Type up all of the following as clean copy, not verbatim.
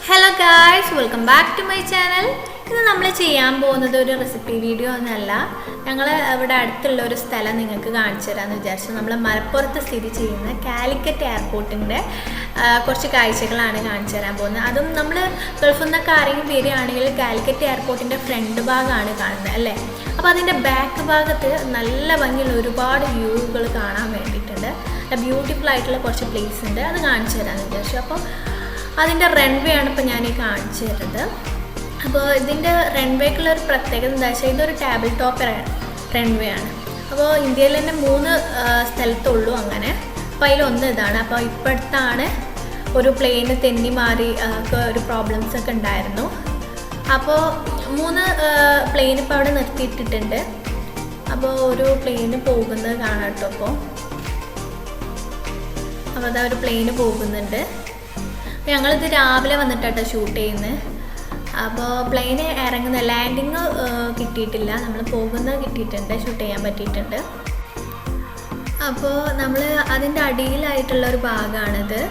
Hello guys, welcome back to my channel. ഇന്ന് നമ്മൾ ചെയ്യാൻ പോകുന്നത് ഒരു റെസിപ്പി വീഡിയോ ഒന്നല്ല. ഞങ്ങൾ ഇവിടെ അടുത്തുള്ള ഒരു സ്ഥലം നിങ്ങൾക്ക് കാണിച്ചു തരാമെന്ന് വിചാരിച്ചു. നമ്മൾ മലപ്പുറത്ത് സ്ഥിതി ചെയ്യുന്ന കാലിക്കറ്റ് എയർപോർട്ടിൻ്റെ കുറച്ച് കാഴ്ചകളാണ് കാണിച്ചു തരാൻ പോകുന്നത്. അതും നമ്മൾ ഗൾഫിൽ നിന്നൊക്കെ ആരെങ്കിലും വരികയാണെങ്കിൽ കാലിക്കറ്റ് എയർപോർട്ടിൻ്റെ ഫ്രണ്ട് ഭാഗമാണ് കാണുന്നത് അല്ലേ. അപ്പോൾ അതിൻ്റെ ബാക്ക് ഭാഗത്ത് നല്ല ഭംഗിയുള്ള ഒരുപാട് വ്യൂകൾ കാണാൻ വേണ്ടിയിട്ടുണ്ട്. ബ്യൂട്ടിഫുൾ ആയിട്ടുള്ള കുറച്ച് പ്ലേസ് ഉണ്ട്, അത് കാണിച്ചു തരാമെന്ന് വിചാരിച്ചു. അപ്പോൾ അതിൻ്റെ റൺവേ ആണ് ഇപ്പോൾ ഞാൻ ഈ കാണിച്ചു തരുന്നത്. അപ്പോൾ ഇതിൻ്റെ റൺവേക്കുള്ള ഒരു പ്രത്യേകത എന്താ വെച്ചാൽ ഇതൊരു ടേബിൾ ടോപ്പ് റൺവേ ആണ്. അപ്പോൾ ഇന്ത്യയിൽ തന്നെ 3 സ്ഥലത്തുള്ളൂ അങ്ങനെ. അപ്പോൾ അതിലൊന്ന് ഇതാണ്. അപ്പോൾ ഇപ്പോഴത്താണ് ഒരു പ്ലെയിന് തെന്നി മാറി ഒരു പ്രോബ്ലംസ് ഒക്കെ ഉണ്ടായിരുന്നു. അപ്പോൾ 3 പ്ലെയിൻ ഇപ്പോൾ അവിടെ നിർത്തിയിട്ടിട്ടുണ്ട്. അപ്പോൾ ഒരു പ്ലെയിന് പോകുന്നത് കാണാം കേട്ടോ. അപ്പോൾ അതാ ഒരു പ്ലെയിന് പോകുന്നുണ്ട്. ഞങ്ങളിത് രാവിലെ വന്നിട്ടാട്ടോ ഷൂട്ട് ചെയ്യുന്നത്. അപ്പോൾ പ്ലെയിന് ഇറങ്ങുന്ന ലാൻഡിങ് കിട്ടിയിട്ടില്ല, നമ്മൾ പോകുന്നത് കിട്ടിയിട്ടുണ്ട്, ഷൂട്ട് ചെയ്യാൻ പറ്റിയിട്ടുണ്ട്. അപ്പോൾ നമ്മൾ അതിൻ്റെ അടിയിലായിട്ടുള്ള ഒരു ഭാഗമാണിത്.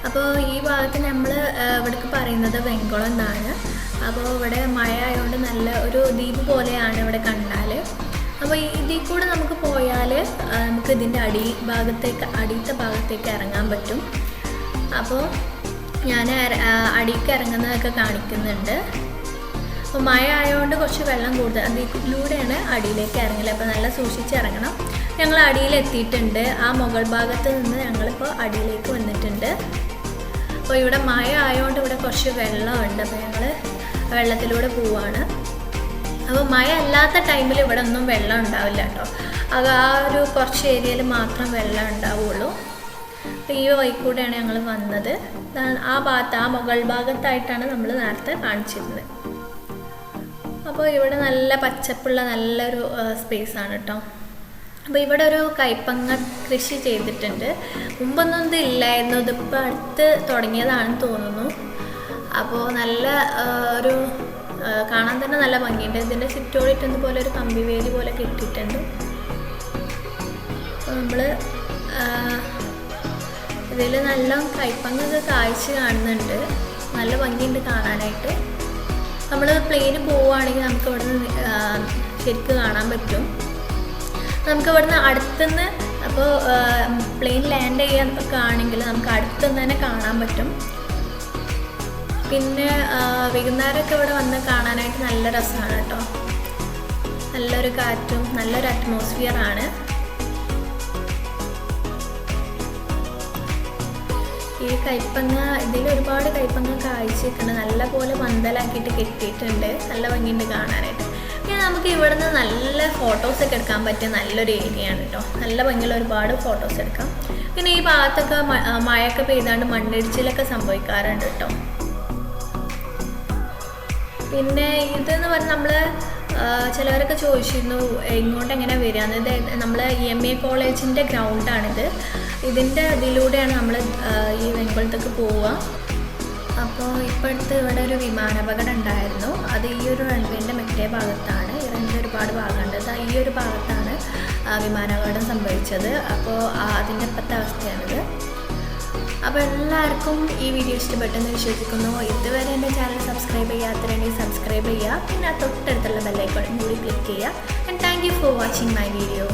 അപ്പോൾ ഈ ഭാഗത്ത് നമ്മൾ ഇവിടേക്ക് പറയുന്നത് വെങ്കോളം എന്നാണ്. അപ്പോൾ ഇവിടെ മഴ ആയതുകൊണ്ട് നല്ല ഒരു ദ്വീപ് പോലെയാണ് ഇവിടെ കണ്ടാൽ. അപ്പോൾ ഇതിൽ കൂടെ നമുക്ക് പോയാൽ നമുക്ക് ഇതിൻ്റെ അടിയത്തെ ഭാഗത്തേക്ക് ഇറങ്ങാൻ പറ്റും. അപ്പോൾ ഞാൻ അടിക്ക് ഇറങ്ങുന്നതൊക്കെ കാണിക്കുന്നുണ്ട്. അപ്പോൾ മഴ ആയതുകൊണ്ട് കുറച്ച് വെള്ളം കൂടുതൽ, അതിലൂടെയാണ് അടിയിലേക്ക് ഇറങ്ങില്ല. അപ്പോൾ നല്ല സൂക്ഷിച്ച് ഇറങ്ങണം. ഞങ്ങൾ അടിയിലെത്തിയിട്ടുണ്ട്. ആ മുകൾ ഭാഗത്ത് നിന്ന് ഞങ്ങളിപ്പോൾ അടിയിലേക്ക് വന്നിട്ടുണ്ട്. അപ്പോൾ ഇവിടെ മഴ ആയതുകൊണ്ട് ഇവിടെ കുറച്ച് വെള്ളമുണ്ട്. അപ്പോൾ ഞങ്ങൾ വെള്ളത്തിലൂടെ പോവാണ്. അപ്പോൾ മഴ അല്ലാത്ത ടൈമിൽ ഇവിടെ ഒന്നും വെള്ളം ഉണ്ടാവില്ല കേട്ടോ. അത് ആ ഒരു കുറച്ച് ഏരിയയിൽ മാത്രം വെള്ളം ഉണ്ടാവുള്ളൂ. അപ്പോൾ ഈ വഴിക്കൂടെയാണ് ഞങ്ങൾ വന്നത്. ആ മുകൾ ഭാഗത്തായിട്ടാണ് നമ്മൾ നേരത്തെ കാണിച്ചിരുന്നത്. അപ്പോൾ ഇവിടെ നല്ല പച്ചപ്പുള്ള നല്ലൊരു സ്പേസാണ് കേട്ടോ. അപ്പോൾ ഇവിടെ ഒരു കൈപ്പങ്ങ കൃഷി ചെയ്തിട്ടുണ്ട്. മുമ്പൊന്നും ഇത് ഇല്ലായിരുന്നു, ഇതിപ്പോൾ അടുത്ത് തുടങ്ങിയതാണെന്ന് തോന്നുന്നു. അപ്പോൾ നല്ല ഒരു കാണാൻ തന്നെ നല്ല ഭംഗിയുണ്ട്. ഇതിൻ്റെ ചുറ്റോടിയിട്ട് പോലെ ഒരു കമ്പി വേലി പോലെ കെട്ടിയിട്ടുണ്ട്. അപ്പോൾ നമ്മൾ ഇതിൽ നല്ല കൈപ്പങ്ങൊക്കെ കാഴ്ച കാണുന്നുണ്ട്, നല്ല ഭംഗിയുണ്ട് കാണാനായിട്ട്. നമ്മൾ പ്ലെയിന് പോവുകയാണെങ്കിൽ നമുക്ക് ഇവിടുന്ന് ശരിക്കും കാണാൻ പറ്റും. നമുക്ക് ഇവിടുന്ന് അടുത്തുനിന്ന് അപ്പോൾ പ്ലെയിൻ ലാൻഡ് ചെയ്യാനൊക്കെ ആണെങ്കിൽ നമുക്ക് അടുത്തുനിന്ന് തന്നെ കാണാൻ പറ്റും. പിന്നെ വൈകുന്നേരമൊക്കെ ഇവിടെ വന്ന് കാണാനായിട്ട് നല്ല രസമാണ് കേട്ടോ. നല്ലൊരു കാറ്റും നല്ലൊരു അറ്റ്മോസ്ഫിയറാണ്. ഈ കൈപ്പങ്ങ ഇതിൽ ഒരുപാട് കൈപ്പങ്ങ കാഴ്ചയൊക്കെയുണ്ട്. നല്ല പോലെ മന്ദലാക്കിയിട്ട് കെട്ടിയിട്ടുണ്ട്, നല്ല ഭംഗിയുണ്ട് കാണാനായിട്ട്. പിന്നെ നമുക്ക് ഇവിടുന്ന് നല്ല ഫോട്ടോസൊക്കെ എടുക്കാൻ പറ്റിയ നല്ലൊരു ഏരിയ ആണ് കേട്ടോ. നല്ല ഭംഗിയുള്ള ഒരുപാട് ഫോട്ടോസ് എടുക്കാം. പിന്നെ ഈ ഭാഗത്തൊക്കെ മഴയൊക്കെ പെയ്താണ്ട് മണ്ണിടിച്ചിലൊക്കെ സംഭവിക്കാറുണ്ട് കേട്ടോ. പിന്നെ ഇതെന്ന് പറഞ്ഞാൽ നമ്മൾ ചിലവരൊക്കെ ചോദിച്ചിരുന്നു ഇങ്ങോട്ട് എങ്ങനെ വരികയെന്നത്. നമ്മൾ EMA കോളേജിൻ്റെ ഗ്രൗണ്ടാണിത്. ഇതിൻ്റെ ഇതിലൂടെയാണ് നമ്മൾ ഈ വെങ്കോളത്തേക്ക് പോവുക. അപ്പോൾ ഇപ്പോഴത്തെ ഇവിടെ ഒരു വിമാനാപകടം ഉണ്ടായിരുന്നു. അത് ഈ ഒരു റൺവേൻ്റെ മറ്റേ ഭാഗത്താണ്. ഈ റൺവേ ഒരുപാട് ഭാഗമുണ്ട്. ഈ ഒരു ഭാഗത്താണ് വിമാനാപകടം സംഭവിച്ചത്. അപ്പോൾ അതിൻ്റെ ഇപ്പോഴത്തെ അവസ്ഥയാണിത്. അപ്പോൾ എല്ലാവർക്കും ഈ വീഡിയോ ഇഷ്ടപ്പെട്ടെന്ന് വിശ്വസിക്കുന്നു. ഇതുവരെ എൻ്റെ ചാനൽ സബ്സ്ക്രൈബ് ചെയ്യാത്തവരുണ്ടെങ്കിൽ സബ്സ്ക്രൈബ് ചെയ്യുക. പിന്നെ തൊട്ടടുത്തുള്ള ബെല്ലൈക്കൺ കൂടി ക്ലിക്ക് ചെയ്യുക. And thank you for watching my video.